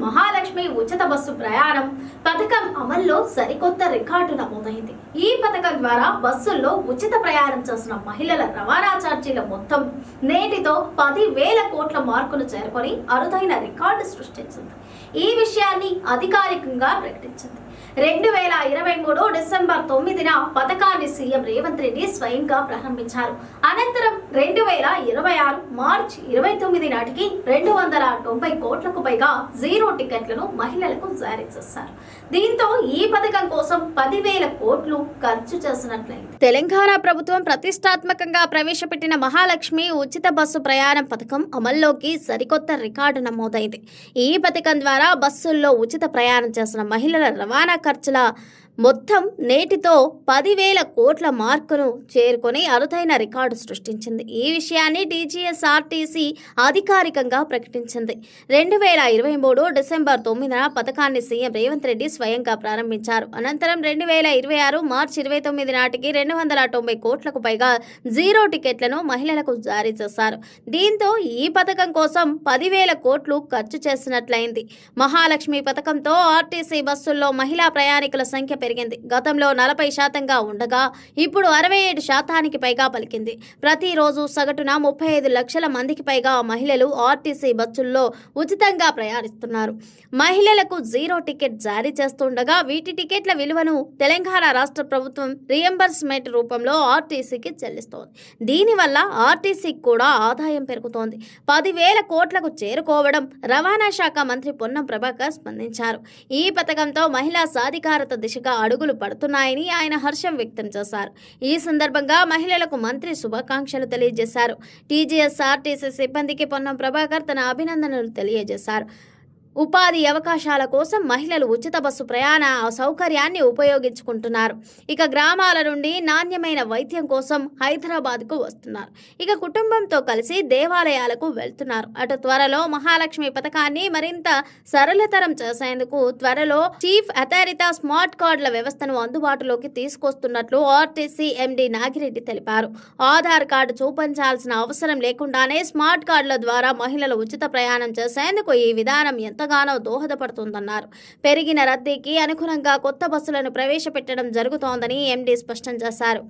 మహాలక్ష్మి ఉచిత బస్సు ప్రయాణం పథకం అమల్లో సరికొత్త రికార్డు నమోదైంది. ఈ పథకం ద్వారా బస్సుల్లో ఉచిత ప్రయాణం చేసిన మహిళల రవాణా ఛార్జీల మొత్తం నేటితో 10,000 కోట్ల మార్కును చేరుకొని అరుదైన రికార్డు సృష్టించింది. ఈ విషయాన్ని అధికారికంగా ప్రకటించింది. 2023 డిసెంబర్ 9న పథకాన్ని సీఎం రేవంత్ రెడ్డి స్వయంగా ప్రారంభించారు. అనంతరం 2026 మార్చి 29 నాటికి 290 కోట్లకు పైగా జీరో టికెట్లను మహిళలకు జారీ చేశారు. దీంతో ఈ పథకం కోసం 10,000 కోట్లు ఖర్చు చేసినట్లయింది. తెలంగాణ ప్రభుత్వం ప్రతిష్టాత్మకంగా ప్రవేశపెట్టిన మహాలక్ష్మి ఉచిత బస్సు ప్రయాణం పథకం అమల్లోకి సరికొత్త రికార్డు నమోదైంది. ఈ పథకం ద్వారా బస్సుల్లో ఉచిత ప్రయాణం చేసిన మహిళల రవాణా ఖర్చుల మొత్తం నేటితో 10,000 కోట్ల మార్కును చేరుకొని అరుదైన రికార్డు సృష్టించింది. ఈ విషయాన్ని టీజీఎస్ఆర్టీసీ అధికారికంగా ప్రకటించింది. 2023 డిసెంబర్ 9న పథకాన్ని సీఎం రేవంత్ రెడ్డి స్వయంగా ప్రారంభించారు. అనంతరం 2026 మార్చి 29 నాటికి 290 కోట్లకు పైగా జీరో టికెట్లను మహిళలకు జారీ చేశారు. దీంతో ఈ పథకం కోసం 10,000 కోట్లు ఖర్చు చేసినట్లయింది. మహాలక్ష్మి పథకంతో ఆర్టీసీ బస్సుల్లో మహిళా ప్రయాణికుల సంఖ్య పెరిగింది. గతంలో 40% ఉండగా ఇప్పుడు 67% పైగా పలికింది. ప్రతిరోజు సగటున 35 లక్షల మందికి పైగా మహిళలు ఆర్టీసీ బస్సుల్లో ఉచితంగా ప్రయాణిస్తున్నారు. మహిళలకు జీరో టికెట్ జారీ చేస్తుండగా వీటి టికెట్ల విలువను తెలంగాణ రాష్ట్ర ప్రభుత్వం రియంబర్స్మెంట్ రూపంలో ఆర్టీసీకి చెల్లిస్తోంది. దీనివల్ల ఆర్టీసీకి కూడా ఆదాయం పెరుగుతోంది. 10,000 కోట్లకు చేరుకోవడం రవాణా శాఖ మంత్రి పొన్నం ప్రభాకర్ స్పందించారు. ఈ పథకంతో మహిళా సాధికారత దిశగా అడుగులు పడుతున్నాయని ఆయన హర్షం వ్యక్తం చేశారు. ఈ సందర్భంగా మహిళలకు మంత్రి శుభాకాంక్షలు తెలియజేశారు. టీజీఎస్ఆర్టీసీ సిబ్బందికి పొన్నం ప్రభాకర్ తన అభినందనలు తెలియజేశారు. ఉపాధి అవకాశాల కోసం మహిళలు ఉచిత బస్సు ప్రయాణ సౌకర్యాన్ని ఉపయోగించుకుంటున్నారు. ఇక గ్రామాల నుండి నాణ్యమైన వైద్యం కోసం హైదరాబాద్కు వస్తున్నారు. ఇక కుటుంబంతో కలిసి దేవాలయాలకు వెళ్తున్నారు. అటు త్వరలో మహాలక్ష్మి పథకాన్ని మరింత సరళతరం చేసేందుకు త్వరలో చీఫ్ అథారిటీ స్మార్ట్ కార్డుల వ్యవస్థను అందుబాటులోకి తీసుకొస్తున్నట్లు ఆర్టీసీ ఎండీ నాగిరెడ్డి తెలిపారు. ఆధార్ కార్డు చూపించాల్సిన అవసరం లేకుండానే స్మార్ట్ కార్డుల ద్వారా మహిళలు ఉచిత ప్రయాణం చేసేందుకు ఈ విధానం ఎంతగానో దోహదపడుతుందన్నారు. పెరిగిన రద్దీకి అనుగుణంగా కొత్త బస్సులను ప్రవేశపెట్టడం జరుగుతోందని ఎండీ స్పష్టం చేశారు.